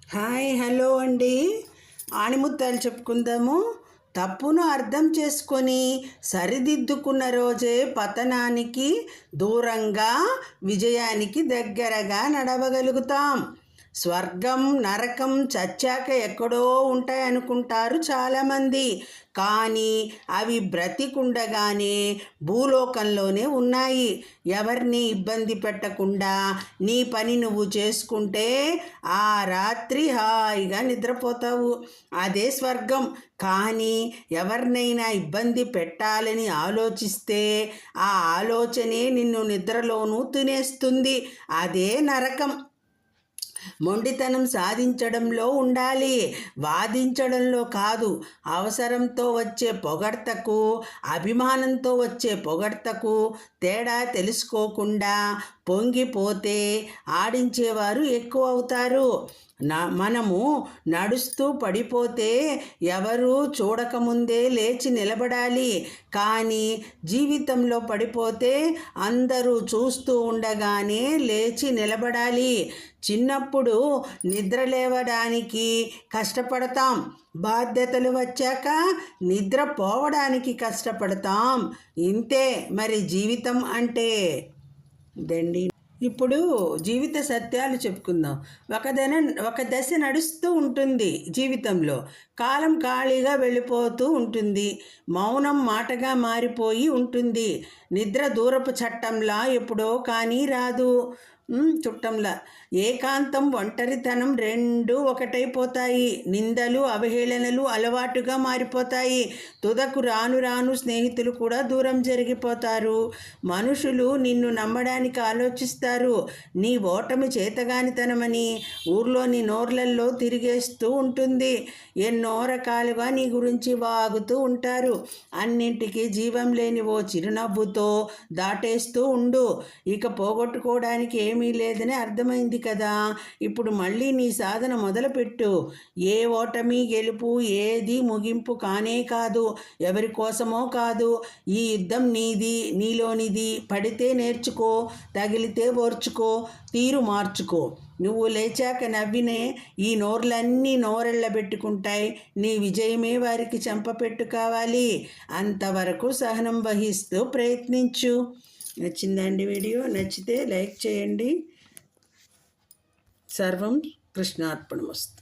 Hi hello అండి. ఆణిముత్యాలు చెప్పుకుందాము. తప్పును అర్థం చేసుకొని సరిదిద్దుకున్న రోజే పతనానికి దూరంగా విజయానికి దగ్గరగా నడవగలుగుతాం. స్వర్గం నరకం చచ్చాక ఎక్కడో ఉంటాయనుకుంటారు చాలామంది. కానీ అవి బ్రతికుండగానే భూలోకంలోనే ఉన్నాయి. ఎవరిని ఇబ్బంది పెట్టకుండా నీ పని నువ్వు చేసుకుంటే ఆ రాత్రి హాయిగా నిద్రపోతావు. అదే స్వర్గం. కానీ ఎవరినైనా ఇబ్బంది పెట్టాలని ఆలోచిస్తే ఆ ఆలోచనే నిన్ను నిద్రలోనూ తినేస్తుంది. అదే నరకం. మొండితనం సాధించడంలో ఉండాలి, వాదించడంలో కాదు. అవసరంతో వచ్చే పొగడ్తకు, అభిమానంతో వచ్చే పొగడ్తకు తేడా తెలుసుకోకుండా పొంగిపోతే ఆడించేవారు ఎక్కువ అవుతారు. మనము నడుస్తూ పడిపోతే ఎవరూ చూడకముందే లేచి నిలబడాలి. కానీ జీవితంలో పడిపోతే అందరూ చూస్తూ ఉండగానే లేచి నిలబడాలి. చిన్నప్పుడు నిద్ర లేవడానికి కష్టపడతాం, బాధ్యతలు వచ్చాక నిద్ర పోవడానికి కష్టపడతాం. ఇంతే మరి జీవితం అంటే దండి. ఇప్పుడు జీవిత సత్యాలు చెప్పుకుందాం. ఒక దశ నడుస్తూ ఉంటుంది జీవితంలో. కాలం ఖాళీగా వెళ్ళిపోతూ ఉంటుంది. మౌనం మాటగా మారిపోయి ఉంటుంది. నిద్ర దూరపు చట్టంలా ఎప్పుడో కానీ రాదు. చుట్టంలా ఏకాంతం ఒంటరితనం రెండూ ఒకటైపోతాయి. నిందలు అవహేళనలు అలవాటుగా మారిపోతాయి. తుదకు రాను రాను స్నేహితులు కూడా దూరం జరిగిపోతారు. మనుషులు నిన్ను నమ్మడానికి ఆలోచిస్తారు. నీ ఓటమి చేతగానితనమని ఊర్లోని నోర్లల్లో తిరిగేస్తూ ఉంటుంది. ఎన్నో రకాలుగా నీ గురించి వాగుతూ ఉంటారు. అన్నింటికీ జీవం లేని ఓ చిరునవ్వుతో దాటేస్తూ ఉండు. ఇక పోగొట్టుకోవడానికి ఏమీ లేదని అర్థమైంది కదా. ఇప్పుడు మళ్ళీ నీ సాధన మొదలుపెట్టు. ఏ ఓటమి గెలుపు ఏది ముగింపు కానే కాదు. ఎవరి కోసమో కాదు. ఈ యుద్ధం నీది, నీలోనిది. పడితే నేర్చుకో, తగిలితే ఓర్చుకో, తీరు మార్చుకో. నువ్వు లేచాక నవ్వినే ఈ నోర్లన్నీ నోరెళ్ళబెట్టుకుంటాయి. నీ విజయమే వారికి చెంపపెట్టు కావాలి. అంతవరకు సహనం వహిస్తూ ప్రయత్నించు. నచ్చిందండి వీడియో? నచ్చితే లైక్ చేయండి. సర్వం కృష్ణార్పణమస్తు.